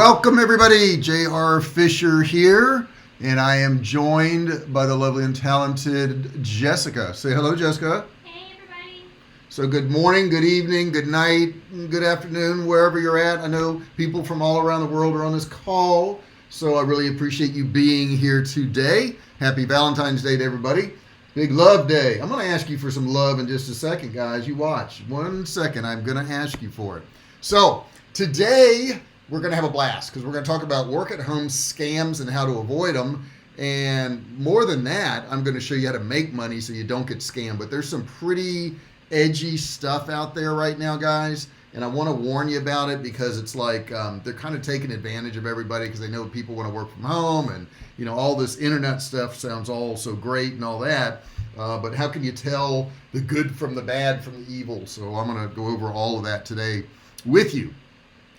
Welcome everybody, J.R. Fisher here, and I am joined by the lovely and talented Jessica. Say hello, Jessica. Hey everybody. So good morning, good evening, good night, good afternoon, wherever you're at. I know people from all around the world are on this call, so I really appreciate you being here today. Happy Valentine's Day to everybody. Big love day. I'm going to ask you for some love in just a second, guys. You watch. 1 second, I'm going to ask you for it. So today we're going to have a blast because we're going to talk about work at home scams and how to avoid them. And more than that, I'm going to show you how to make money so you don't get scammed. But there's some pretty edgy stuff out there right now, guys. And I want to warn you about it because it's like they're kind of taking advantage of everybody because they know people want to work from home. And, you know, all this internet stuff sounds all so great and all that. But how can you tell the good from the bad from the evil? So I'm going to go over all of that today with you.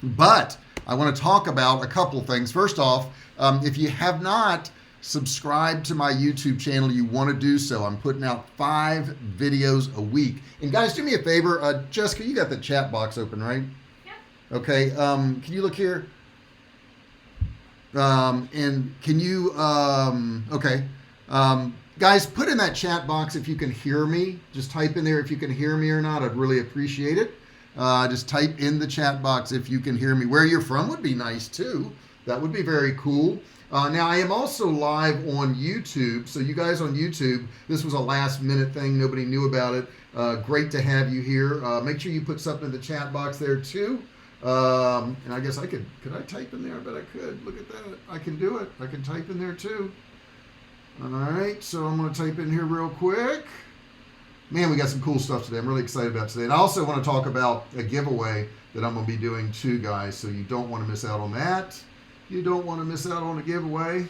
But I want to talk about a couple of things. First off, if you have not subscribed to my YouTube channel, you want to do so. I'm putting out 5 videos a week. And guys, do me a favor. Jessica, you got the chat box open, right? Yep. Okay. Can you look here? And can you, okay. Guys, put in that chat box if you can hear me. Just type in there if you can hear me or not. I'd really appreciate it. Just type in the chat box if you can hear me. Where you're from would be nice too. That would be very cool. Now I am also live on YouTube. So you guys on YouTube, this was a last minute thing. Nobody knew about it. Great to have you here. Make sure you put something in the chat box there too. And I guess could I type in there? I bet I could. Look at that. I can do it. I can type in there too. All right. So I'm going to type in here real quick. Man, we got some cool stuff today. I'm really excited about today. And I also want to talk about a giveaway that I'm going to be doing too, guys. So you don't want to miss out on that. You don't want to miss out on a giveaway.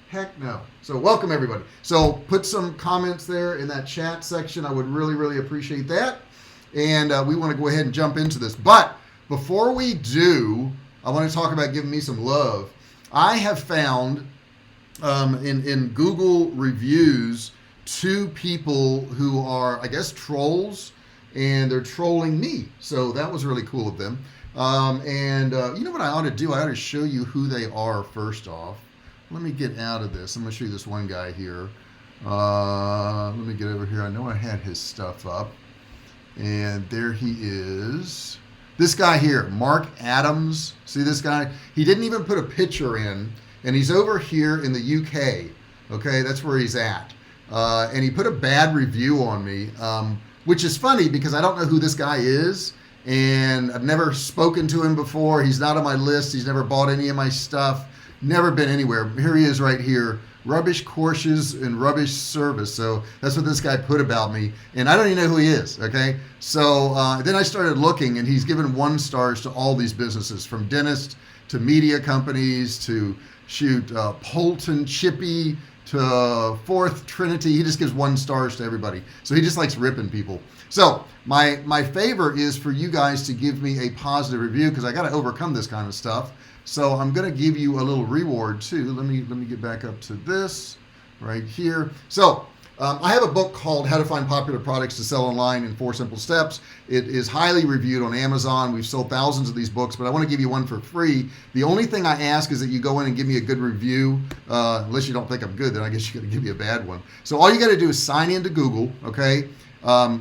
Heck no. So welcome everybody. So put some comments there in that chat section. I would really, really appreciate that. And we want to go ahead and jump into this. But before we do, I want to talk about giving me some love. I have found in Google reviews 2 people who are, I guess, trolls, and they're trolling me. So that was really cool of them. You know what I ought to do? I ought to show you who they are first off. Let me get out of this. I'm going to show you this one guy here. Let me get over here. I know I had his stuff up. And there he is. This guy here, Mark Adams. See this guy? He didn't even put a picture in. And he's over here in the UK. Okay, that's where he's at. And he put a bad review on me, which is funny because I don't know who this guy is. And I've never spoken to him before. He's not on my list. He's never bought any of my stuff. Never been anywhere. Here he is right here. Rubbish courses and rubbish service. So that's what this guy put about me. And I don't even know who he is. Okay. So then I started looking, and he's given 1 stars to all these businesses, from dentists to media companies to Polton Chippy to Fourth Trinity. He just gives 1 stars to everybody. So he just likes ripping people. So my favor is for you guys to give me a positive review, because I got to overcome this kind of stuff. So I'm going to give you a little reward too. Let me get back up to this right here. So I have a book called How to Find Popular Products to Sell Online in 4 Simple Steps. It is highly reviewed on Amazon. We've sold thousands of these books, but I want to give you one for free. The only thing I ask is that you go in and give me a good review. Unless you don't think I'm good, then I guess you got to give me a bad one. So all you got to do is sign into Google, okay?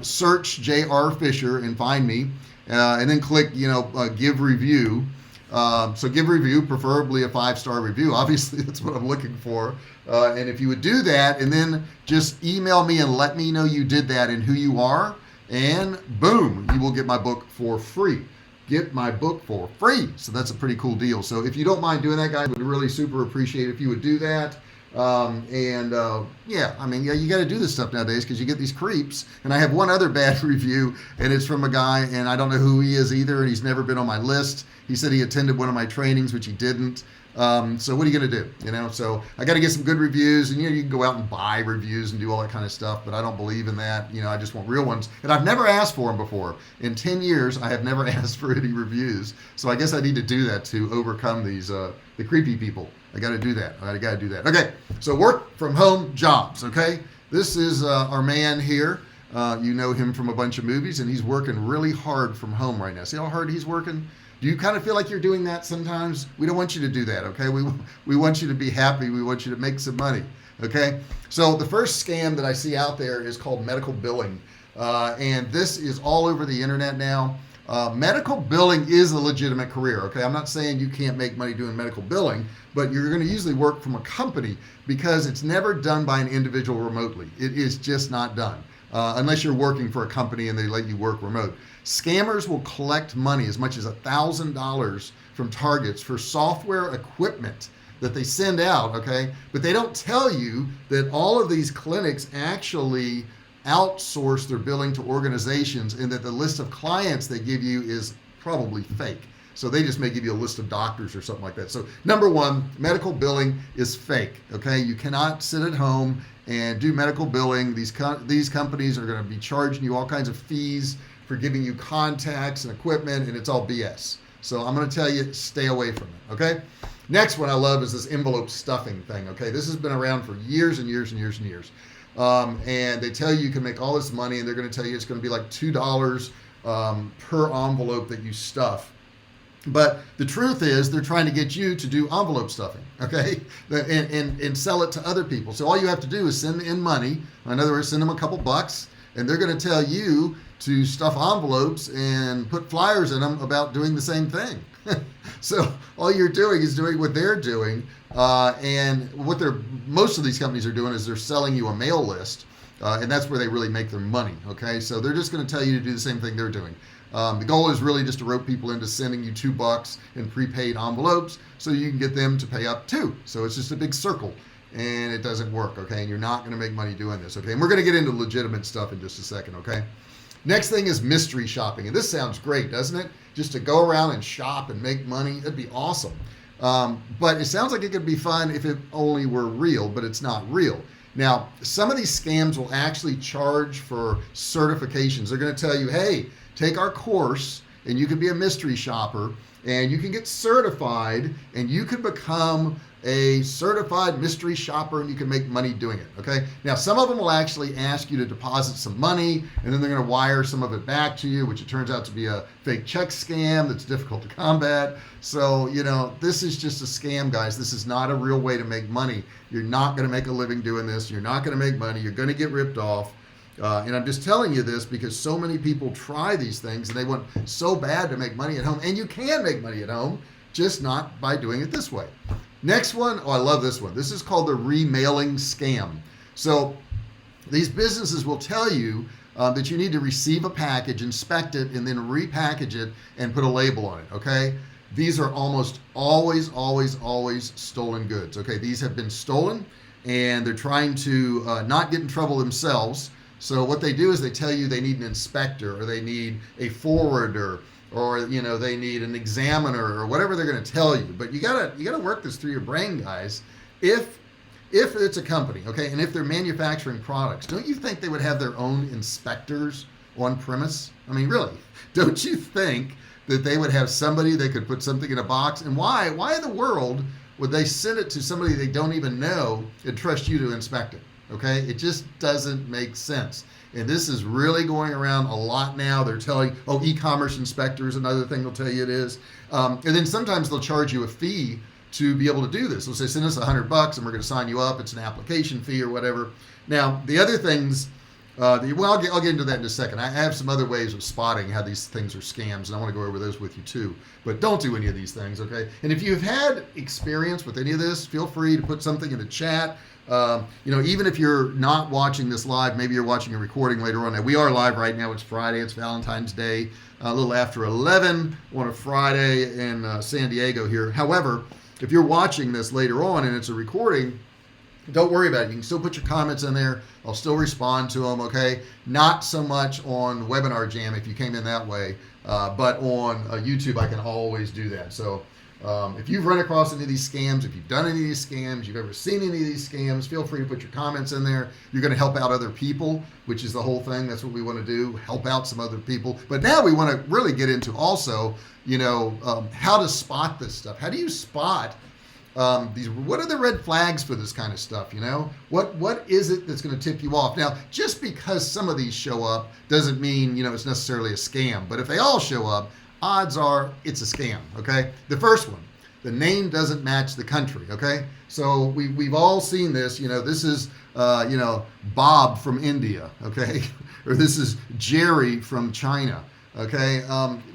Search J.R. Fisher and find me, and then click, give review. So give review, preferably a 5-star review. Obviously, that's what I'm looking for. And if you would do that, and then just email me and let me know you did that and who you are, and boom, you will get my book for free. Get my book for free. So that's a pretty cool deal. So if you don't mind doing that, guys, would really super appreciate it if you would do that. Yeah, I mean, you got to do this stuff nowadays because you get these creeps. And I have one other bad review, and it's from a guy, and I don't know who he is either, and he's never been on my list. He said he attended one of my trainings, which he didn't. So what are you going to do? So I got to get some good reviews, and you can go out and buy reviews and do all that kind of stuff, but I don't believe in that. I just want real ones, and I've never asked for them before. In 10 years, I have never asked for any reviews. So I guess I need to do that to overcome these, the creepy people. I got to do that. I got to do that. Okay. So work from home jobs. Okay. This is our man here. You know him from a bunch of movies, and he's working really hard from home right now. See how hard he's working? Do you kind of feel like you're doing that sometimes? We don't want you to do that, okay? We want you to be happy. We want you to make some money, okay? So the first scam that I see out there is called medical billing. And this is all over the internet now. Medical billing is a legitimate career, okay? I'm not saying you can't make money doing medical billing, but you're going to usually work from a company because it's never done by an individual remotely. It is just not done. Unless you're working for a company and they let you work remote. Scammers will collect money as much as $1,000 from targets for software equipment that they send out, okay? But they don't tell you that all of these clinics actually outsource their billing to organizations, and that the list of clients they give you is probably fake. So they just may give you a list of doctors or something like that. So number one, medical billing is fake, okay? You cannot sit at home and do medical billing. These companies are going to be charging you all kinds of fees for giving you contacts and equipment, and it's all BS. So I'm going to tell you, stay away from it, okay? Next one I love is this envelope stuffing thing, okay? This has been around for years and years and years and years. And they tell you can make all this money, and they're going to tell you it's going to be like $2 per envelope that you stuff. But the truth is they're trying to get you to do envelope stuffing, okay, and sell it to other people. So all you have to do is send in money. In other words, send them a couple bucks, and they're going to tell you to stuff envelopes and put flyers in them about doing the same thing. So all you're doing is doing what they're doing, and what most of these companies are doing is they're selling you a mail list, and that's where they really make their money, okay? So they're just going to tell you to do the same thing they're doing. The goal is really just to rope people into sending you $2 in prepaid envelopes so you can get them to pay up too. So it's just a big circle, and it doesn't work, okay? And you're not going to make money doing this, okay? And we're going to get into legitimate stuff in just a second, okay? Next thing is mystery shopping. And this sounds great, doesn't it? Just to go around and shop and make money. It'd be awesome. But it sounds like it could be fun if it only were real, but it's not real. Now, some of these scams will actually charge for certifications. They're going to tell you, hey, take our course and you can be a mystery shopper and you can get certified and you can become a certified mystery shopper and you can make money doing it, okay? Now, some of them will actually ask you to deposit some money and then they're going to wire some of it back to you, which it turns out to be a fake check scam that's difficult to combat. So, this is just a scam, guys. This is not a real way to make money. You're not going to make a living doing this. You're not going to make money. You're going to get ripped off. And I'm just telling you this because so many people try these things and they want so bad to make money at home. And you can make money at home, just not by doing it this way. Next one, I love this one. This is called the remailing scam. So these businesses will tell you that you need to receive a package, inspect it, and then repackage it and put a label on it, okay? These are almost always stolen goods, okay? These have been stolen, and they're trying to not get in trouble themselves. So what they do is they tell you they need an inspector, or they need a forwarder, or they need an examiner, or whatever they're going to tell you. But you gotta work this through your brain, guys. If it's a company, okay, and if they're manufacturing products, don't you think they would have their own inspectors on premise? I mean, really, don't you think that they would have somebody that could put something in a box? And why in the world would they send it to somebody they don't even know and trust you to inspect it? Okay, it just doesn't make sense. And this is really going around a lot now. They're telling, e-commerce inspector is another thing they'll tell you it is. And then sometimes they'll charge you a fee to be able to do this. They'll say, send us $100 and we're going to sign you up. It's an application fee or whatever. Now, the other things, I'll get into that in a second. I have some other ways of spotting how these things are scams, and I want to go over those with you too. But don't do any of these things, okay? And if you've had experience with any of this, feel free to put something in the chat. Even if you're not watching this live, maybe you're watching a recording later on. Now, we are live right now. It's Friday. It's Valentine's Day, a little after 11 on a Friday in San Diego here. However, if you're watching this later on and it's a recording, don't worry about it. You can still put your comments in there. I'll still respond to them, okay? Not so much on Webinar Jam if you came in that way, but on YouTube, I can always do that. So if you've run across any of these scams, if you've done any of these scams, you've ever seen any of these scams, feel free to put your comments in there. You're going to help out other people, which is the whole thing. That's what we want to do, help out some other people. But now we want to really get into also, how to spot this stuff. How do you spot what are the red flags for this kind of stuff? What is it that's going to tip you off? Now, just because some of these show up doesn't mean, it's necessarily a scam. But if they all show up, odds are it's a scam. Okay, the first one, the name doesn't match the country. Okay, so we've all seen this. This is Bob from India. Okay, or this is Jerry from China. Okay,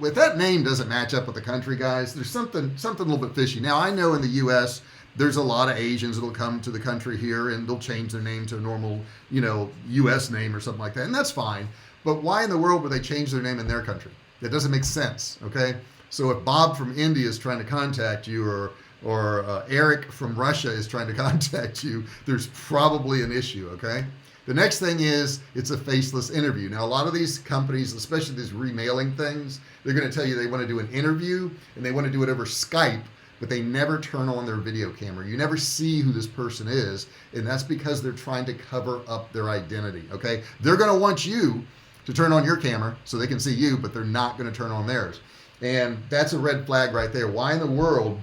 if that name doesn't match up with the country, guys, there's something a little bit fishy. Now I know in the U.S. there's a lot of Asians that'll come to the country here and they'll change their name to a normal U.S. name or something like that, and that's fine. But why in the world would they change their name in their country? That doesn't make sense. Okay, so if Bob from India is trying to contact you, or Eric from Russia is trying to contact you, there's probably an issue. Okay. The next thing is it's a faceless interview. Now, a lot of these companies, especially these remailing things, they're going to tell you they want to do an interview and they want to do it over Skype, but they never turn on their video camera. You never see who this person is, and that's because they're trying to cover up their identity. Okay, they're going to want you to turn on your camera so they can see you, but they're not going to turn on theirs, and that's a red flag right there. Why in the world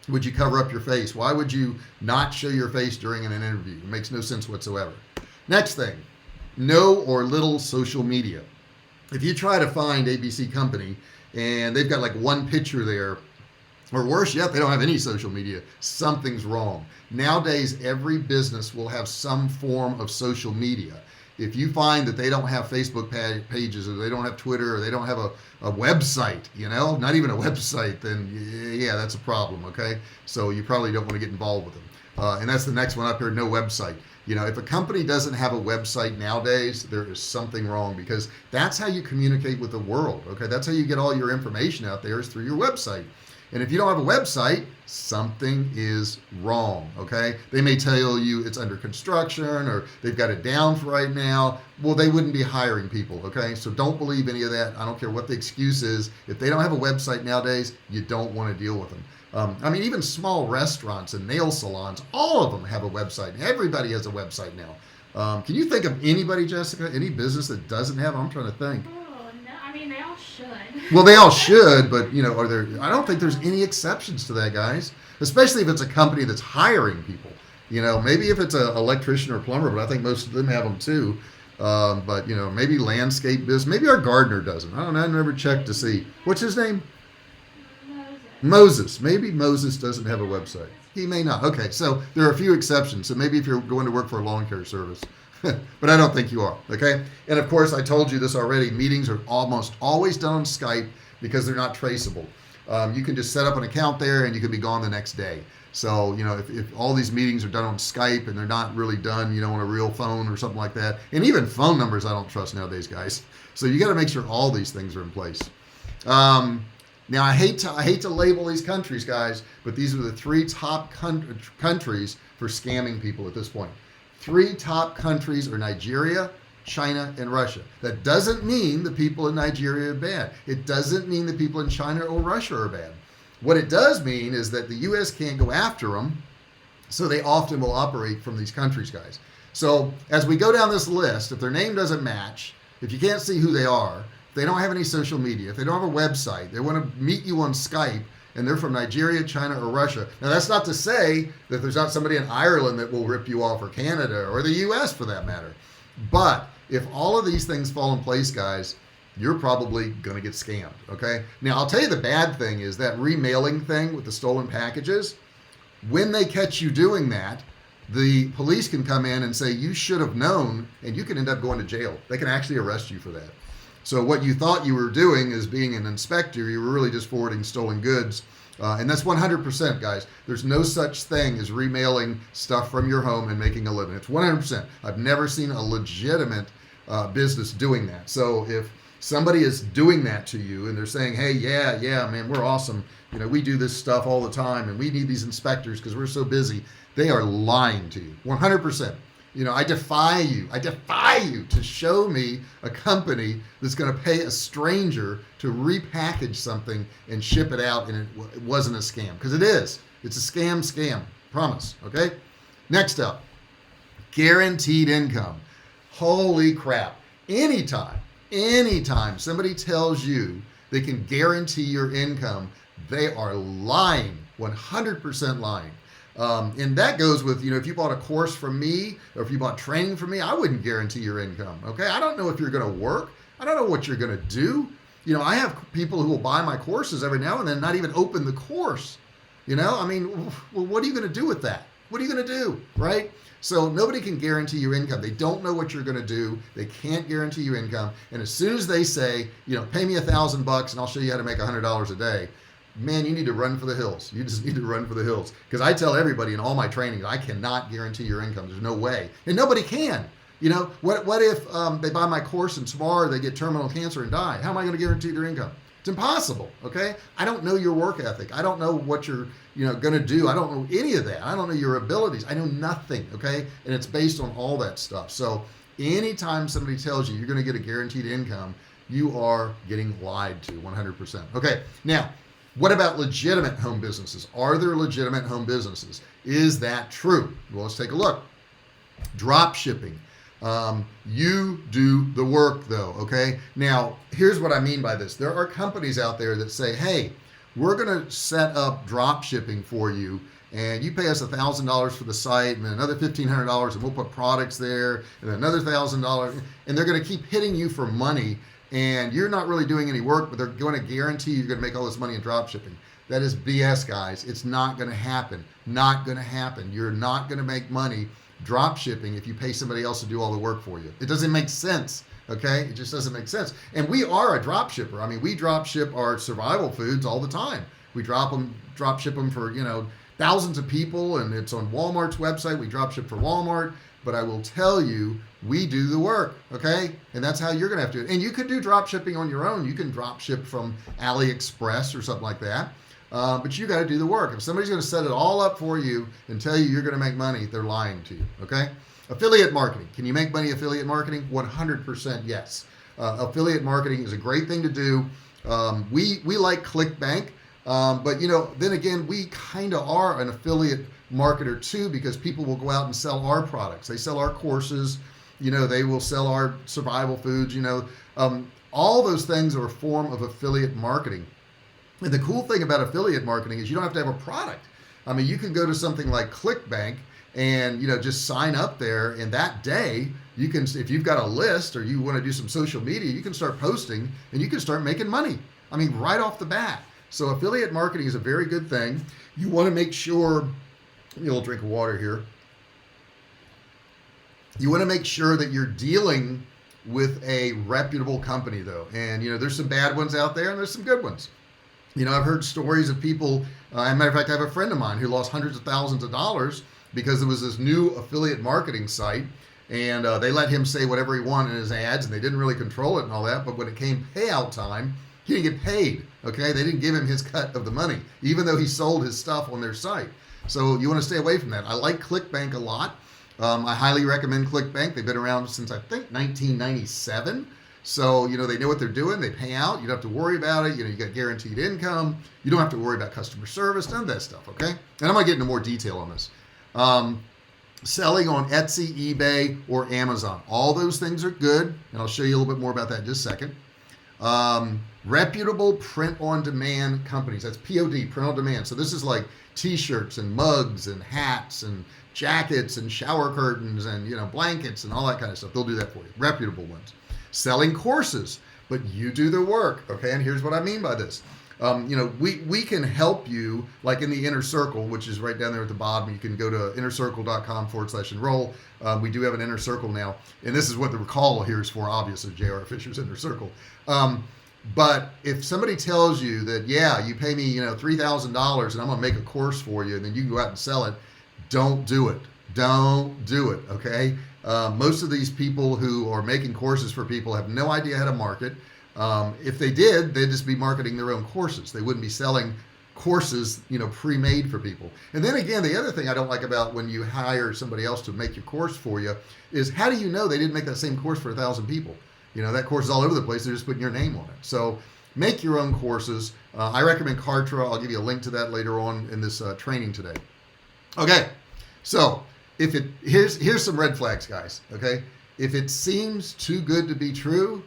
would you cover up your face? Why would you not show your face during an interview? It makes no sense whatsoever. Next thing, no or little social media. If you try to find ABC Company and they've got like one picture there, or worse yet, they don't have any social media, something's wrong. Nowadays, every business will have some form of social media. If you find that they don't have Facebook pages, or they don't have Twitter, or they don't have a website, not even a website, then yeah, that's a problem. Okay, so you probably don't want to get involved with them. And that's the next one up here, no website. If a company doesn't have a website nowadays, there is something wrong, because that's how you communicate with the world. Okay, that's how you get all your information out there, is through your website. And if you don't have a website, something is wrong. Okay, they may tell you it's under construction, or they've got it down for right now. Well, they wouldn't be hiring people. Okay, so don't believe any of that. I don't care what the excuse is. If they don't have a website nowadays, you don't want to deal with them. Even small restaurants and nail salons, all of them have a website. Everybody has a website now. Can you think of anybody, Jessica, any business that doesn't have? I'm trying to think. Oh, no, they all should. Well, they all should, but are there? I don't think there's any exceptions to that, guys. Especially if it's a company that's hiring people. Maybe if it's an electrician or plumber, but I think most of them have them too. But maybe landscape business. Maybe our gardener doesn't. I don't know. I never checked to see. What's his name? Moses. Maybe Moses doesn't have a website. He may not. Okay, so there are a few exceptions. So maybe if you're going to work for a lawn care service, but I don't think you are. Okay, and of course I told you this already. Meetings are almost always done on Skype because they're not traceable. You can just set up an account there and you can be gone the next day. So if all these meetings are done on Skype and they're not really done, on a real phone or something like that, and even phone numbers I don't trust nowadays, guys. So you got to make sure all these things are in place. Now, I hate to label these countries, guys, but these are the three top countries for scamming people at this point. Three top countries are Nigeria, China, and Russia. That doesn't mean the people in Nigeria are bad. It doesn't mean the people in China or Russia are bad. What it does mean is that the U.S. can't go after them, so they often will operate from these countries, guys. So as we go down this list, if their name doesn't match, if you can't see who they are, they don't have any social media, if they don't have a website, they want to meet you on Skype, and they're from Nigeria, China, or Russia. Now, that's not to say that there's not somebody in Ireland that will rip you off, or Canada, or the U.S. for that matter. But if all of these things fall in place, guys, you're probably going to get scammed. Okay. Now, I'll tell you the bad thing is that remailing thing with the stolen packages. When they catch you doing that, the police can come in and say you should have known, and you can end up going to jail. They can actually arrest you for that. So what you thought you were doing is being an inspector, you were really just forwarding stolen goods. And that's 100%, guys. There's no such thing as remailing stuff from your home and making a living. It's 100%. I've never seen a legitimate business doing that. So if somebody is doing that to you and they're saying, hey, yeah, man, we're awesome. We do this stuff all the time and we need these inspectors because we're so busy. They are lying to you, 100%. I defy you to show me a company that's going to pay a stranger to repackage something and ship it out and it wasn't a scam, because it is. It's a scam, promise. Okay. Next up, guaranteed income. Holy crap. Anytime somebody tells you they can guarantee your income, they are lying, 100% lying. And that goes with, if you bought a course from me or if you bought training from me, I wouldn't guarantee your income. Okay. I don't know if you're going to work. I don't know what you're going to do. I have people who will buy my courses every now and then, not even open the course. I mean, well, what are you going to do with that? What are you going to do, right? So nobody can guarantee your income. They don't know what you're going to do. They can't guarantee your income. And as soon as they say, pay me $1,000 and I'll show you how to make $100 a day, man, you need to run for the hills. You just need to run for the hills. Because I tell everybody in all my trainings, I cannot guarantee your income. There's no way. And nobody can. What if they buy my course and tomorrow they get terminal cancer and die? How am I going to guarantee their income? It's impossible. Okay. I don't know your work ethic. I don't know what you're, going to do. I don't know any of that. I don't know your abilities. I know nothing. Okay. And it's based on all that stuff. So anytime somebody tells you you're going to get a guaranteed income, you are getting lied to 100%. Okay. Now, what about legitimate home businesses? Are there legitimate home businesses? Is that true? Well, let's take a look. Drop shipping. You do the work though, okay? Now, here's what I mean by this. There are companies out there that say, hey, we're going to set up drop shipping for you, and you pay us $1,000 for the site and then another $1,500 and we'll put products there and another $1,000, and they're going to keep hitting you for money, and you're not really doing any work, but they're going to guarantee you're going to make all this money in drop shipping. That is BS, guys. It's not going to happen. Not going to happen. You're not going to make money drop shipping if you pay somebody else to do all the work for you. It doesn't make sense. Okay, it just doesn't make sense. And we are a drop shipper. I mean, we drop ship our survival foods all the time. We drop ship them for thousands of people, and it's on Walmart's website. We drop ship for Walmart. But I will tell you, we do the work. Okay, and that's how you're gonna have to do it. And you could do drop shipping on your own. You can drop ship from AliExpress or something like that. But you got to do the work. If somebody's going to set it all up for you and tell you you're going to make money, they're lying to you. Okay. Affiliate marketing. Can you make money affiliate marketing? 100% yes. Affiliate marketing is a great thing to do. We like ClickBank, but then again, we kind of are an affiliate marketer too, because people will go out and sell our products. They sell our courses. They will sell our survival foods. All those things are a form of affiliate marketing. And the cool thing about affiliate marketing is you don't have to have a product. I mean, you can go to something like ClickBank and just sign up there, and that day you can, if you've got a list or you want to do some social media, you can start posting and you can start making money. I mean, right off the bat. So affiliate marketing is a very good thing. You want to make sure, you'll drink of water here. You want to make sure that you're dealing with a reputable company though. And there's some bad ones out there and there's some good ones. I've heard stories of people, as a matter of fact, I have a friend of mine who lost hundreds of thousands of dollars because there was this new affiliate marketing site, and they let him say whatever he wanted in his ads, and they didn't really control it and all that, but when it came payout time, he didn't get paid, okay? They didn't give him his cut of the money, even though he sold his stuff on their site. So you want to stay away from that. I like ClickBank a lot. I highly recommend ClickBank. They've been around since, I think, 1997. So, they know what they're doing. They pay out. You don't have to worry about it. You got guaranteed income. You don't have to worry about customer service, none of that stuff, okay? And I'm going to get into more detail on this. Selling on Etsy, eBay, or Amazon. All those things are good, and I'll show you a little bit more about that in just a second. Reputable print-on-demand companies. That's POD, print-on-demand. So this is like T-shirts and mugs and hats and jackets and shower curtains and, blankets and all that kind of stuff. They'll do that for you. Reputable ones. Selling courses, but you do the work. Okay. And here's what I mean by this. We can help you, like in the inner circle, which is right down there at the bottom. You can go to innercircle.com/enroll. We do have an inner circle now. And this is what the call here is for, obviously, J.R. Fisher's inner circle. But if somebody tells you that, yeah, you pay me, $3,000 and I'm going to make a course for you, and then you can go out and sell it, don't do it. Don't do it. Okay. Most of these people who are making courses for people have no idea how to market. If they did, they'd just be marketing their own courses. They wouldn't be selling courses, pre-made for people. And then again, the other thing I don't like about when you hire somebody else to make your course for you is, how do you know they didn't make that same course for 1,000 people? That course is all over the place. They're just putting your name on it. So make your own courses. I recommend Kartra. I'll give you a link to that later on in this training today. Okay. So here's some red flags, guys. Okay. If it seems too good to be true,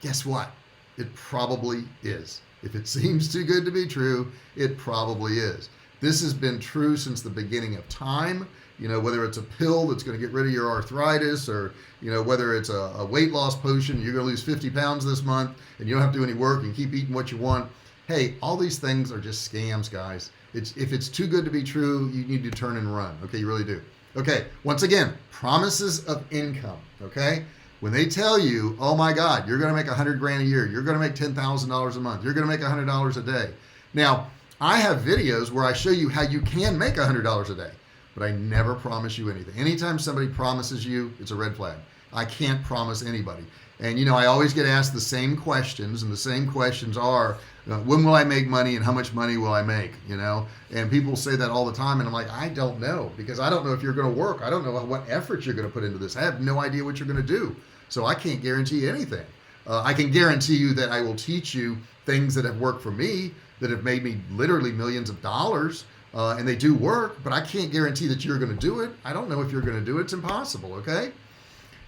guess what? It probably is. If it seems too good to be true, it probably is. This has been true since the beginning of time. whether it's a pill that's going to get rid of your arthritis, or whether it's a weight loss potion, you're going to lose 50 pounds this month and you don't have to do any work and keep eating what you want. Hey, all these things are just scams, guys. If it's too good to be true, you need to turn and run. Okay, you really do. Okay, once again, promises of income. Okay, when they tell you, oh my God, you're going to make 100 grand a year, you're going to make $10,000 a month, you're going to make $100 a day. Now, I have videos where I show you how you can make $100 a day, but I never promise you anything. Anytime somebody promises you, it's a red flag. I can't promise anybody. And I always get asked the same questions, and the same questions are, when will I make money and how much money will I make? And people say that all the time, and I'm like, I don't know, because I don't know if you're going to work. I don't know what effort you're going to put into this. I have no idea what you're going to do. So I can't guarantee anything. I can guarantee you that I will teach you things that have worked for me, that have made me literally millions of dollars, and they do work, but I can't guarantee that you're going to do it. I don't know if you're going to do it. It's impossible, okay?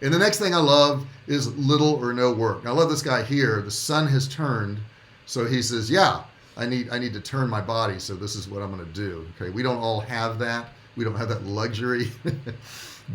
And the next thing I love is little or no work. Now, I love this guy here. The sun has turned, so he says, yeah, I need to turn my body, so this is what I'm going to do. Okay, we don't all have that. We don't have that luxury.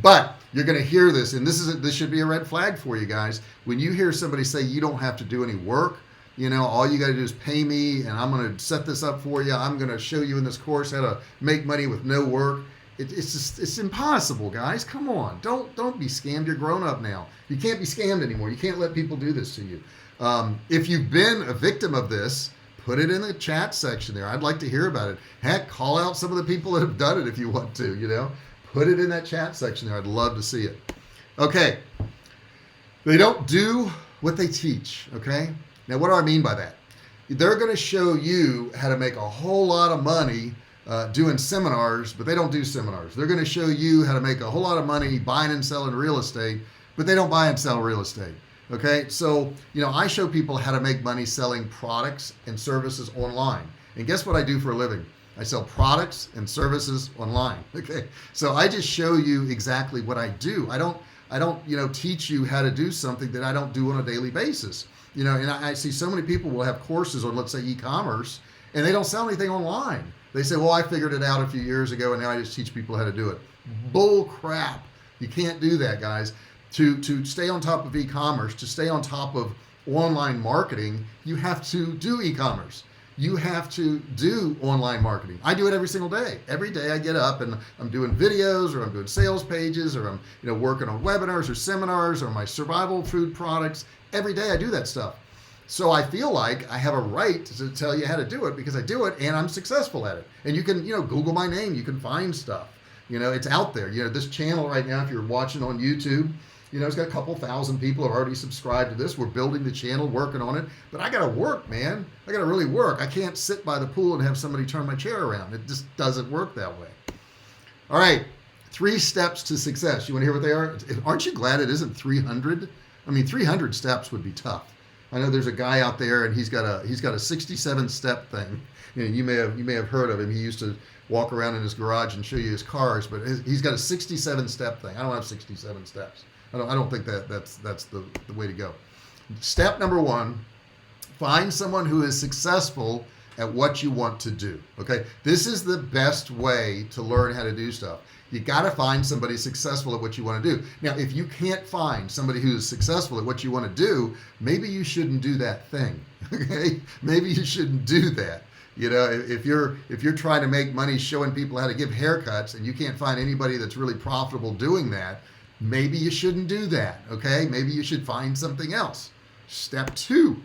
But you're going to hear this, and this should be a red flag for you guys. When you hear somebody say you don't have to do any work, all you got to do is pay me, and I'm going to set this up for you. I'm going to show you in this course how to make money with no work. It's impossible, guys. Come on, don't be scammed. You're grown up now. You can't be scammed anymore. You can't let people do this to you. If you've been a victim of this, put it in the chat section there. I'd like to hear about it. Heck, call out some of the people that have done it if you want to. Put it in that chat section there. I'd love to see it. Okay, they don't do what they teach. Okay, now what do I mean by that? They're going to show you how to make a whole lot of money doing seminars, but they don't do seminars. They're going to show you how to make a whole lot of money buying and selling real estate, but they don't buy and sell real estate. Okay, so I show people how to make money selling products and services online. And guess what I do for a living? I sell products and services online. Okay, so I just show you exactly what I do. I don't teach you how to do something that I don't do on a daily basis. And I see so many people will have courses on, let's say, e-commerce, and they don't sell anything online. They say, well, I figured it out a few years ago, and now I just teach people how to do it. Bull crap. You can't do that, guys. To stay on top of e-commerce, to stay on top of online marketing, you have to do e-commerce. You have to do online marketing. I do it every single day. Every day I get up and I'm doing videos, or I'm doing sales pages, or I'm working on webinars or seminars or my survival food products. Every day I do that stuff. So I feel like I have a right to tell you how to do it, because I do it and I'm successful at it. And you can, Google my name, you can find stuff. It's out there. This channel right now, if you're watching on YouTube, it's got a couple thousand people who have already subscribed to this. We're building the channel, working on it, but I got to work, man. I got to really work. I can't sit by the pool and have somebody turn my chair around. It just doesn't work that way. All right. 3 steps to success. You want to hear what they are? Aren't you glad it isn't 300? I mean, 300 steps would be tough. I know there's a guy out there, and he's got a 67-step thing. You may have heard of him. He used to walk around in his garage and show you his cars, but he's got a 67-step thing. I don't have 67 steps. I don't think that's the way to go. Step number 1, find someone who is successful at what you want to do. Okay, this is the best way to learn how to do stuff. You got to find somebody successful at what you want to do. Now, if you can't find somebody who is successful at what you want to do, maybe you shouldn't do that thing. Okay, maybe you shouldn't do that. If you're trying to make money showing people how to give haircuts, and you can't find anybody that's really profitable doing that, maybe you shouldn't do that. Okay, maybe you should find something else. Step 2,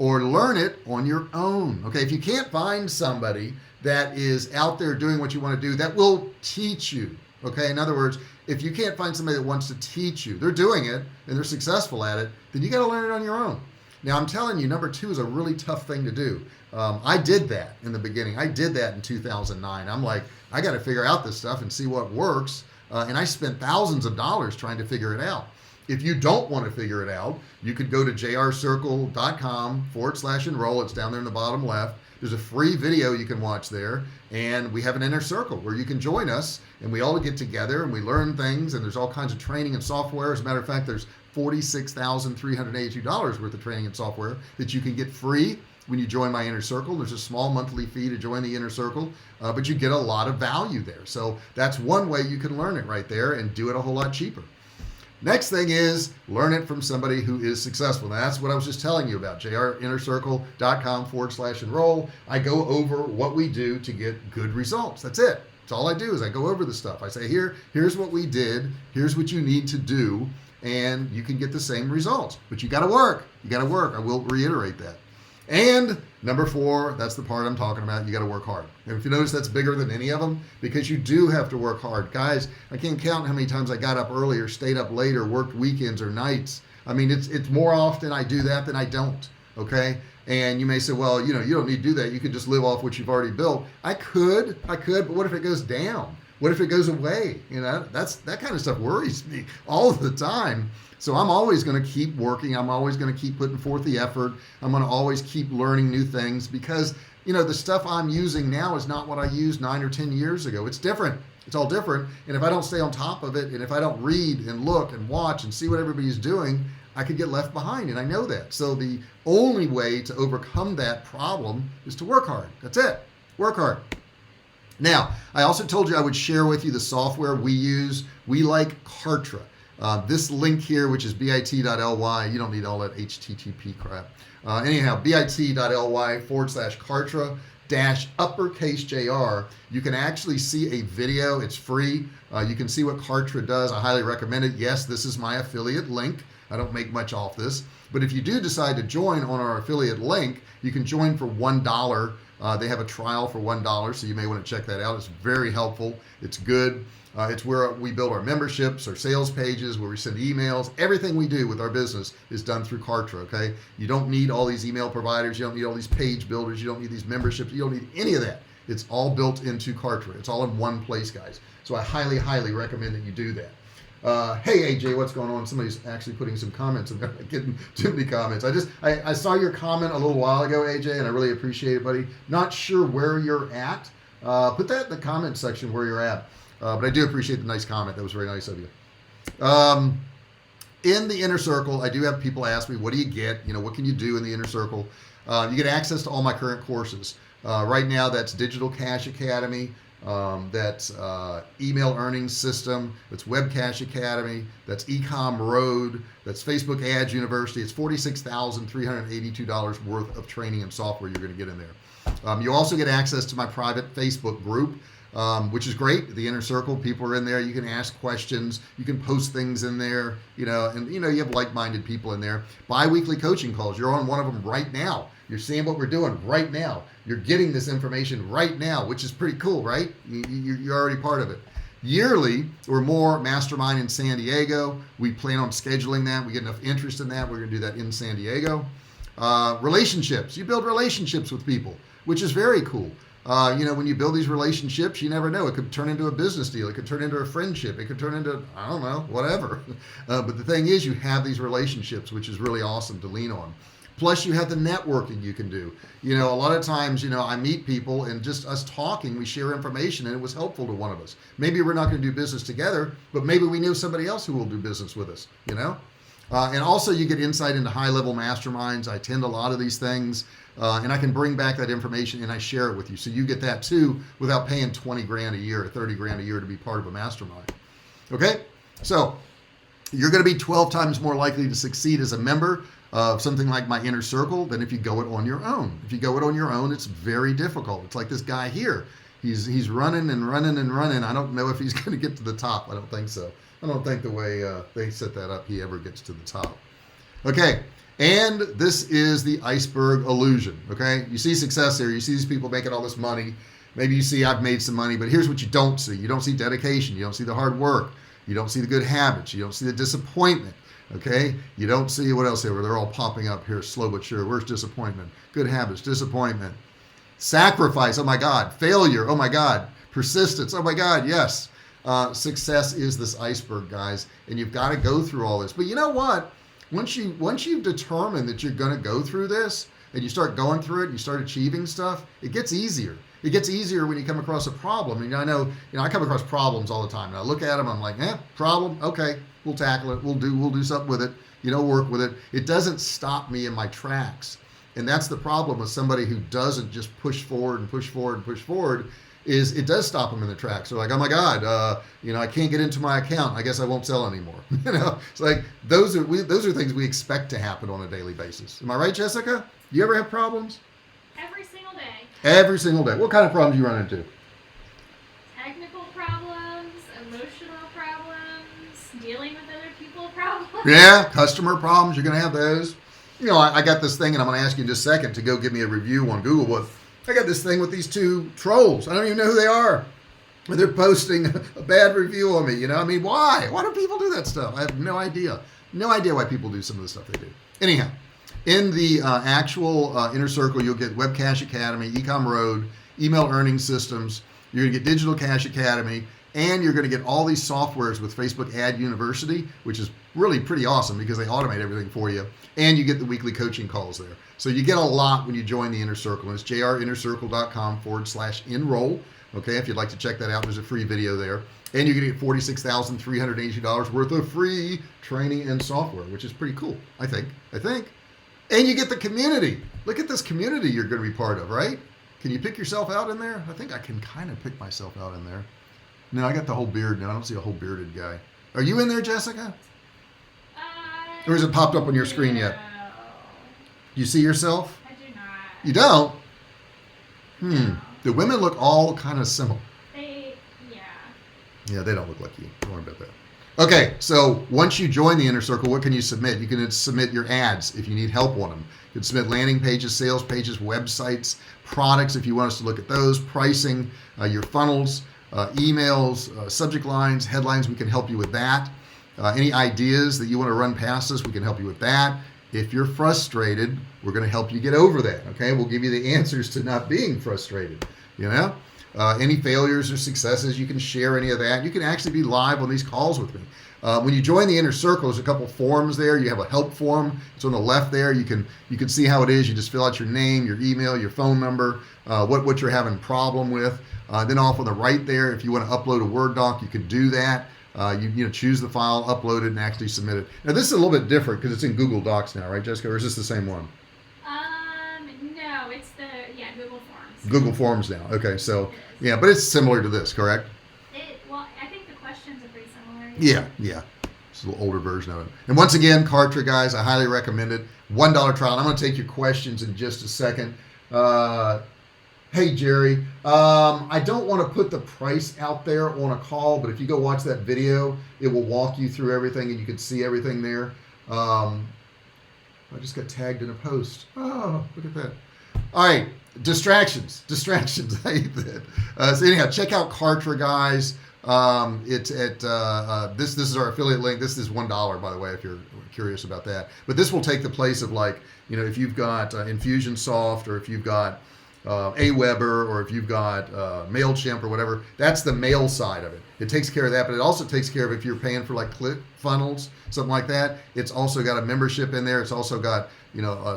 or learn it on your own. Okay, if you can't find somebody that is out there doing what you want to do, that will teach you. Okay, in other words, if you can't find somebody that wants to teach you, they're doing it and they're successful at it, then you got to learn it on your own. Now, I'm telling you, number 2 is a really tough thing to do. I did that in the beginning. I did that in 2009. I'm like, I got to figure out this stuff and see what works. And I spent thousands of dollars trying to figure it out. If you don't want to figure it out, you could go to jrcircle.com/enroll. It's down there in the bottom left. There's a free video you can watch there, and we have an inner circle where you can join us, and we all get together and we learn things, and there's all kinds of training and software. As a matter of fact, there's $46,382 worth of training and software that you can get free when you join my inner circle. There's a small monthly fee to join the inner circle, but you get a lot of value there. So that's one way you can learn it right there and do it a whole lot cheaper. Next thing is learn it from somebody who is successful. Now, that's what I was just telling you about, jrinnercircle.com/enroll. I go over what we do to get good results. That's it. That's all I do is I go over the stuff. I say, here's what we did. Here's what you need to do. And you can get the same results. But you got to work. You got to work. I will reiterate that. And number 4, that's the part I'm talking about. You got to work hard. And if you notice, that's bigger than any of them because you do have to work hard. Guys, I can't count how many times I got up earlier, stayed up later, worked weekends or nights. I mean, it's more often I do that than I don't. Okay. And you may say, well, you don't need to do that. You could just live off what you've already built. I could, but what if it goes down? What if it goes away? That kind of stuff worries me all the time. So I'm always going to keep working. I'm always going to keep putting forth the effort. I'm going to always keep learning new things because, the stuff I'm using now is not what I used 9 or 10 years ago. It's different. It's all different. And if I don't stay on top of it, and if I don't read and look and watch and see what everybody's doing, I could get left behind. And I know that. So the only way to overcome that problem is to work hard. That's it. Work hard. Now, I also told you I would share with you the software we use. We like Kartra. This link here, which is bit.ly, you don't need all that HTTP crap. Anyhow, bit.ly/Kartra-uppercase-JR. You can actually see a video. It's free. You can see what Kartra does. I highly recommend it. Yes, this is my affiliate link. I don't make much off this. But if you do decide to join on our affiliate link, you can join for $1. They have a trial for $1, so you may want to check that out. It's very helpful. It's good. It's where we build our memberships, our sales pages, where we send emails. Everything we do with our business is done through Kartra, okay? You don't need all these email providers. You don't need all these page builders. You don't need these memberships. You don't need any of that. It's all built into Kartra. It's all in one place, guys. So I highly, highly recommend that you do that. Hey AJ, what's going on? Somebody's actually putting some comments in there. I'm getting too many comments. I saw your comment a little while ago, AJ, and I really appreciate it, buddy. Not sure where you're at. Put that in the comment section where you're at. But I do appreciate the nice comment. That was very nice of you. In the inner circle, I do have people ask me, what do you get? What can you do in the inner circle? You get access to all my current courses. Right now, that's Digital Cash Academy. That's email earnings system, that's Web Cash Academy, that's Ecom Road, that's Facebook Ads University. It's $46,382 worth of training and software you're going to get in there. You also get access to my private Facebook group, which is great. The inner circle, people are in there. You can ask questions. You can post things in there, and you have like-minded people in there. Bi-weekly coaching calls. You're on one of them right now. You're seeing what we're doing right now. You're getting this information right now, which is pretty cool, right? You're already part of it. Yearly or more mastermind in San Diego. We plan on scheduling that. We get enough interest in that. We're going to do that in San Diego. Relationships. You build relationships with people, which is very cool. When you build these relationships, you never know. It could turn into a business deal. It could turn into a friendship. It could turn into, I don't know, whatever. But the thing is, you have these relationships, which is really awesome to lean on. Plus, you have the networking you can do. A lot of times, I meet people and just us talking, we share information and it was helpful to one of us. Maybe we're not going to do business together, but maybe we know somebody else who will do business with us, And also you get insight into high-level masterminds. I attend a lot of these things. And I can bring back that information and I share it with you. So you get that too without paying 20 grand a year or 30 grand a year to be part of a mastermind. Okay. So you're going to be 12 times more likely to succeed as a member of something like my inner circle than if you go it on your own. If you go it on your own, it's very difficult. It's like this guy here. He's running and running and running. I don't know if he's going to get to the top. I don't think so. I don't think the way they set that up, he ever gets to the top. Okay. And this is the iceberg illusion, okay? You see success here. You see these people making all this money. Maybe you see I've made some money, but here's what you don't see. You don't see dedication. You don't see the hard work. You don't see the good habits. You don't see the disappointment, okay? You don't see, what else here? They're all popping up here, slow but sure. Where's disappointment? Good habits, disappointment. Sacrifice, oh my God. Failure, oh my God. Persistence, oh my God, yes. Success is this iceberg, guys, and you've got to go through all this. But you know what? Once you've determined that you're going to go through this and you start going through it and you start achieving stuff, it gets easier. It gets easier when you come across a problem. And I know, I come across problems all the time. And I look at them, I'm like, problem, okay, we'll tackle it. We'll do something with it. Work with it. It doesn't stop me in my tracks. And that's the problem with somebody who doesn't just push forward and push forward and push forward, is it does stop them in their tracks. They're like, oh my God, I can't get into my account. I guess I won't sell anymore. It's like those are things we expect to happen on a daily basis. Am I right, Jessica? Do you ever have problems? Every single day. Every single day. What kind of problems do you run into? Technical problems, emotional problems, dealing with other people problems. Yeah, customer problems. You're going to have those. I got this thing, and I'm going to ask you in just a second to go give me a review on Google. But I got this thing with these two trolls. I don't even know who they are. And they're posting a bad review on me. Why? Why do people do that stuff? I have no idea. No idea why people do some of the stuff they do. Anyhow, in the actual inner circle, you'll get Web Cash Academy, Ecom Road, Email Earning Systems. You're going to get Digital Cash Academy, and you're going to get all these softwares with Facebook Ad University, which is really pretty awesome because they automate everything for you. And you get the weekly coaching calls there. So you get a lot when you join the inner circle. And it's jrinnercircle.com/enroll. Okay, if you'd like to check that out, there's a free video there. And you're going to get $46,380 worth of free training and software, which is pretty cool, I think. And you get the community. Look at this community you're going to be part of, right? Can you pick yourself out in there? I think I can kind of pick myself out in there. No, I got the whole beard now. I don't see a whole bearded guy. Are you in there, Jessica? Or has it popped up on your screen yet? You see yourself? I do not. You don't? No. The women look all kind of similar. Yeah, they don't look like you. Don't worry about that. Okay, so once you join the inner circle, what can you submit? You can submit your ads if you need help on them. You can submit landing pages, sales pages, websites, products if you want us to look at those, pricing, your funnels, emails, subject lines, headlines. We can help you with that. Any ideas that you want to run past us, we can help you with that. If you're frustrated, we're going to help you get over that. Okay, we'll give you the answers to not being frustrated. Any failures or successes, you can share any of that. You can actually be live on these calls with me. When you join the inner circle, there's a couple forms there. You have a help form. It's on the left there. You can see how it is. You just fill out your name, your email, your phone number, what you're having a problem with. Then off on the right there, if you want to upload a Word doc, you can do that. You choose the file, upload it, and actually submit it. Now this is a little bit different because it's in Google Docs now, right, Jessica? Or is this the same one? No, it's Google Forms. Google Forms now. Okay, so yeah, but it's similar to this, correct? I think the questions are pretty similar. Yeah. It's a little older version of it. And once again, Kartra, guys, I highly recommend it. $1 trial. And I'm going to take your questions in just a second. Hey, Jerry, I don't want to put the price out there on a call, but if you go watch that video, it will walk you through everything and you can see everything there. I just got tagged in a post. Oh, look at that. All right, distractions. I hate that. So anyhow, check out Kartra, guys. It's at this is our affiliate link. This is $1, by the way, if you're curious about that. But this will take the place of, like, if you've got Infusionsoft, or if you've got Aweber, or if you've got MailChimp or whatever. That's the mail side of it. It takes care of that, but it also takes care of if you're paying for like ClickFunnels, something like that. It's also got a membership in there. It's also got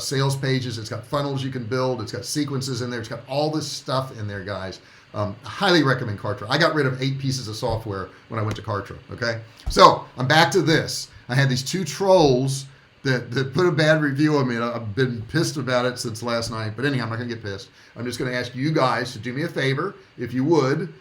sales pages. It's got funnels you can build. It's got sequences in there. It's got all this stuff in there, guys. I highly recommend Kartra. I got rid of 8 pieces of software when I went to Kartra. Okay, so I'm back to this. I had these 2 trolls that put a bad review on me, and I've been pissed about it since last night. But anyhow, I'm not going to get pissed. I'm just going to ask you guys to do me a favor, if you would.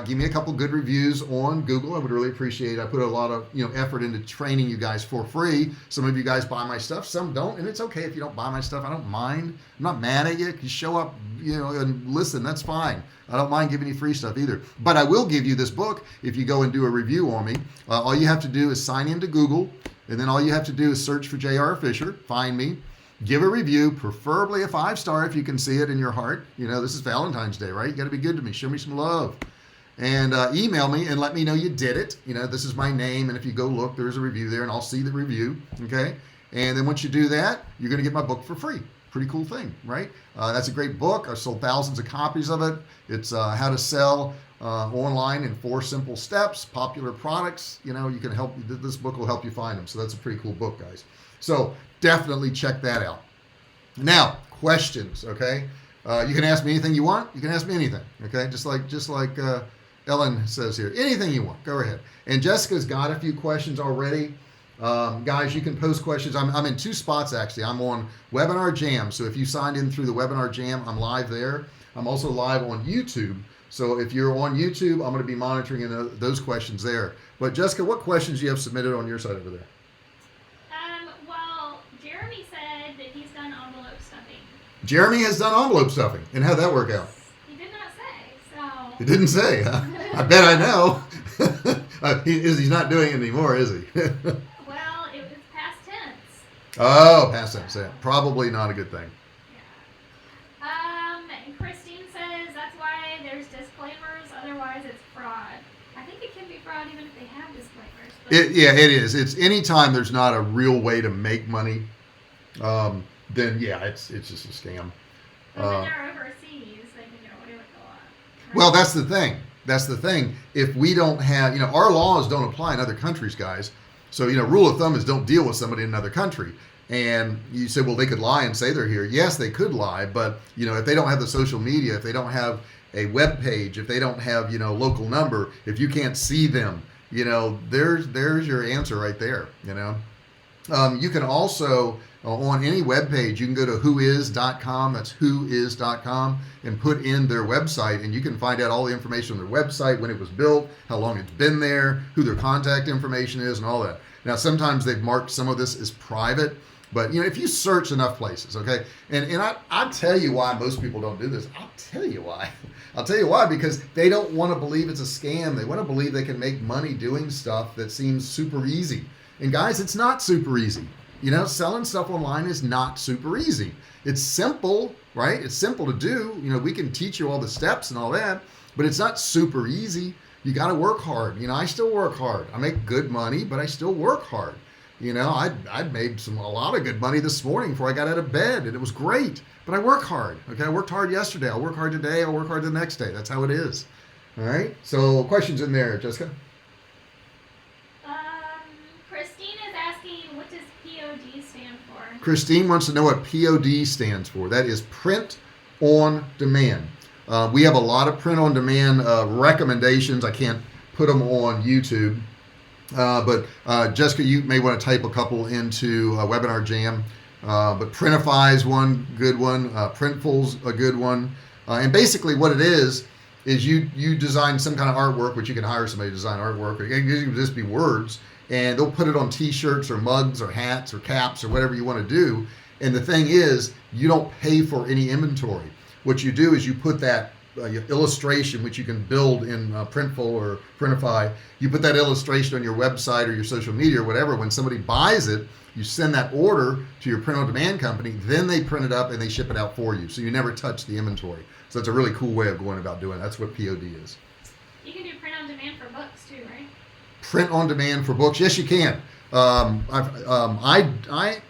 Give me a couple good reviews on Google. I would really appreciate it. I put a lot of effort into training you guys for free. Some of you guys buy my stuff, some don't, and it's okay if you don't buy my stuff. I don't mind. I'm not mad at you. You show up, and listen. That's fine. I don't mind giving you free stuff either. But I will give you this book if you go and do a review on me. All you have to do is sign into Google, and then all you have to do is search for J.R. Fisher, find me, give a review, preferably a 5-star if you can see it in your heart. This is Valentine's Day, right? You got to be good to me. Show me some love. And email me and let me know you did it. This is my name, and if you go look, there's a review there, and I'll see the review. Okay, and then once you do that, you're going to get my book for free. Pretty cool thing, right? That's a great book. I've sold thousands of copies of it. It's how to sell online in 4 simple steps, popular products. You can help. This book will help you find them. So that's a pretty cool book, guys. So definitely check that out. Now, questions. Okay, you can ask me anything you want. You can ask me anything. Okay, just like Ellen says here, anything you want, go ahead. And Jessica's got a few questions already. Guys, you can post questions. I'm in two spots actually. I'm on Webinar Jam. So if you signed in through the Webinar Jam, I'm live there. I'm also live on YouTube. So if you're on YouTube, I'm going to be monitoring those questions there. But Jessica, what questions do you have submitted on your side over there? Well, Jeremy said that he's done envelope stuffing. Jeremy has done envelope stuffing. And how'd that work out? He did not say, so. He didn't say, huh? I bet I know. He's not doing it anymore, is he? Well, it was past tense. Oh, past tense. Yeah. Probably not a good thing. Yeah. And Christine says that's why there's disclaimers, otherwise it's fraud. I think it can be fraud even if they have disclaimers. But It is. It's anytime there's not a real way to make money, then yeah, it's just a scam. when they're overseas, they can get away with a lot. Right? Well, that's the thing. That's the thing. If we don't have, our laws don't apply in other countries, guys. So, rule of thumb is don't deal with somebody in another country. And you say, well, they could lie and say they're here. Yes, they could lie, but if they don't have the social media, if they don't have a web page, if they don't have, local number, if you can't see them, there's your answer right there. You can also on any web page, you can go to whois.com. That's whois.com and put in their website, and you can find out all the information on their website, when it was built, how long it's been there, who their contact information is, and all that. Now, sometimes they've marked some of this as private, but if you search enough places, okay, and I'll tell you why most people don't do this. I'll tell you why, because they don't want to believe it's a scam. They want to believe they can make money doing stuff that seems super easy. And guys, it's not super easy. Selling stuff online is not super easy. It's simple, right? It's simple to do. We can teach you all the steps and all that, but it's not super easy. You got to work hard. I still work hard. I make good money, but I still work hard. I'd made a lot of good money this morning before I got out of bed, and it was great, but I work hard. Okay. I worked hard yesterday. I'll work hard today. I'll work hard the next day. That's how it is. All right. So questions in there, Jessica? Christine is asking, what does POD stand for? Christine wants to know what POD stands for. That is print on demand. We have a lot of print on demand recommendations. I can't put them on YouTube, but Jessica, you may want to type a couple into Webinar Jam. But Printify is one good one. Printful's a good one. And basically what it is you design some kind of artwork, which you can hire somebody to design artwork. Or it can just be words. And they'll put it on t-shirts or mugs or hats or caps or whatever you want to do. And the thing is, you don't pay for any inventory. What you do is you put that illustration, which you can build in Printful or Printify, you put that illustration on your website or your social media or whatever. When somebody buys it, you send that order to your print on demand company, then they print it up and they ship it out for you. So you never touch the inventory. So that's a really cool way of going about doing it. That's what POD is. You can do print on demand for books too, right? Print on demand for books. Yes, you can.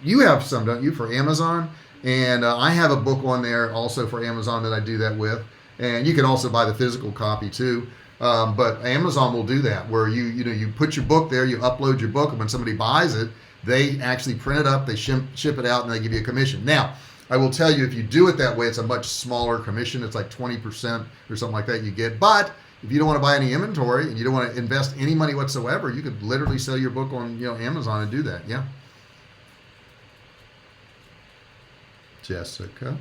You have some, don't you, for Amazon? And I have a book on there also for Amazon that I do that with. And you can also buy the physical copy too. But Amazon will do that, where you put your book there, you upload your book, and when somebody buys it, they actually print it up, they ship it out, and they give you a commission. Now, I will tell you, if you do it that way, it's a much smaller commission. It's like 20% or something like that you get. But if you don't want to buy any inventory and you don't want to invest any money whatsoever, you could literally sell your book on Amazon and do that. Yeah. Jessica,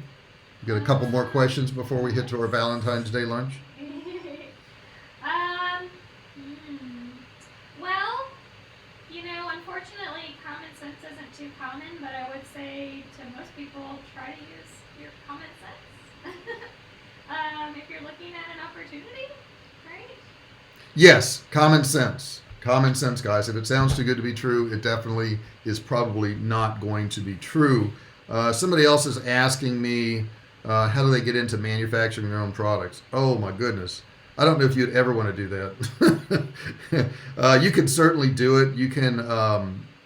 you got a couple more questions before we hit to our Valentine's Day lunch? Well, unfortunately, common sense isn't too common, but I would say to most people, try to use your common sense. If you're looking at an opportunity, right? Yes, common sense. Common sense, guys. If it sounds too good to be true, it definitely is probably not going to be true. Somebody else is asking me, how do they get into manufacturing their own products? Oh my goodness. I don't know if you'd ever want to do that. You can certainly do it. You can,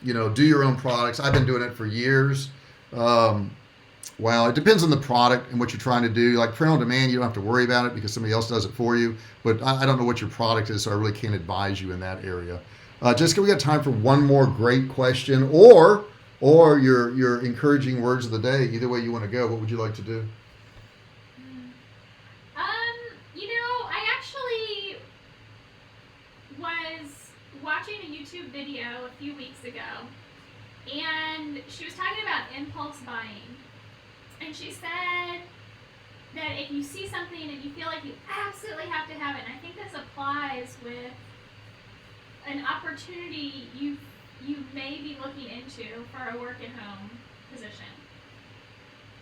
do your own products. I've been doing it for years. Well, it depends on the product and what you're trying to do. Like print on demand, you don't have to worry about it because somebody else does it for you. But I don't know what your product is, so I really can't advise you in that area. Jessica, we got time for one more great question, or your encouraging words of the day. Either way you want to go. What would you like to do? I actually was watching a YouTube YouTube video a few weeks ago, and she was talking about impulse buying. And she said that if you see something and you feel like you absolutely have to have it, and I think this applies with an opportunity you may be looking into for a work at home position.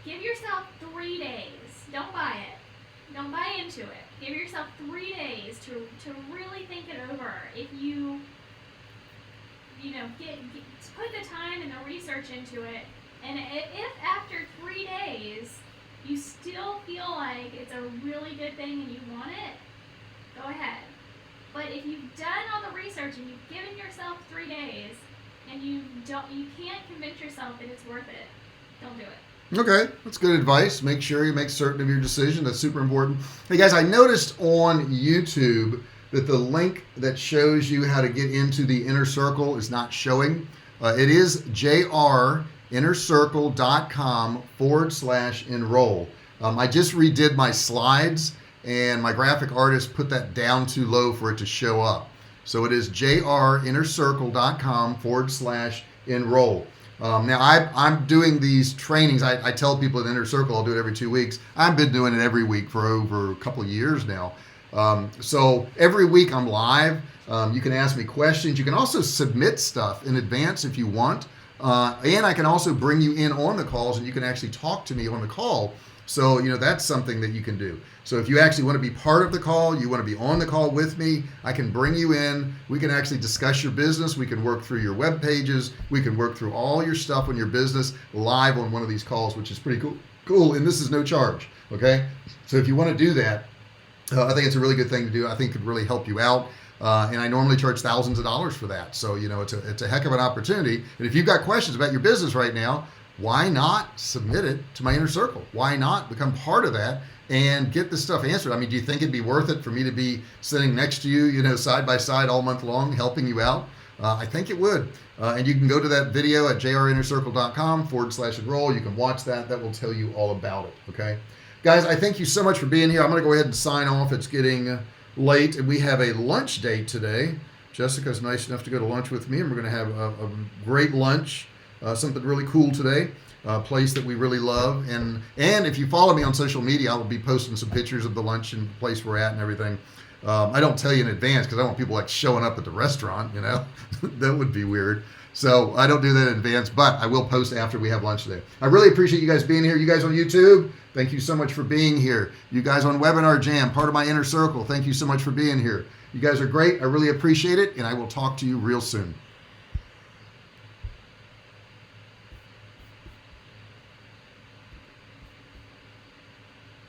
Give yourself 3 days. Don't buy it. Don't buy into it. Give yourself 3 days to really think it over. If you put the time and the research into it, and if after 3 days you still feel like it's a really good thing and you want it, go ahead. But if you've done all the research and you've given yourself 3 days and you can't convince yourself that it's worth it, don't do it. Okay, that's good advice. Make sure you make certain of your decision. That's super important. Hey guys, I noticed on YouTube that the link that shows you how to get into the inner circle is not showing. It is jrinnercircle.com/enroll. I just redid my slides, and my graphic artist put that down too low for it to show up. So it is jrinnercircle.com/enroll. Now I'm doing these trainings. I tell people in Inner Circle I'll do it every 2 weeks. I've been doing it every week for over a couple of years now. So every week I'm live. You can ask me questions. You can also submit stuff in advance if you want. And I can also bring you in on the calls, and you can actually talk to me on the call. So, that's something that you can do. So if you actually want to be part of the call, you want to be on the call with me, I can bring you in. We can actually discuss your business. We can work through your web pages. We can work through all your stuff on your business live on one of these calls, which is pretty cool. And this is no charge. Okay. So if you want to do that, I think it's a really good thing to do. I think it could really help you out. And I normally charge thousands of dollars for that. So, it's a heck of an opportunity. And if you've got questions about your business right now, why not submit it to my Inner Circle? Why not become part of that and get this stuff answered? I mean, do you think it'd be worth it for me to be sitting next to you, side by side all month long, helping you out? I think it would. And you can go to that video at jrinnercircle.com/enroll. You can watch that. That will tell you all about it. Okay. Guys, I thank you so much for being here. I'm going to go ahead and sign off. It's getting late, and we have a lunch date today. Jessica's nice enough to go to lunch with me, and we're going to have a great lunch. Something really cool today, a place that we really love. And if you follow me on social media, I will be posting some pictures of the lunch and the place we're at and everything. I don't tell you in advance because I don't want people showing up at the restaurant, that would be weird. So I don't do that in advance, but I will post after we have lunch today. I really appreciate you guys being here. You guys on YouTube, thank you so much for being here. You guys on Webinar Jam, part of my Inner Circle, thank you so much for being here. You guys are great. I really appreciate it, and I will talk to you real soon.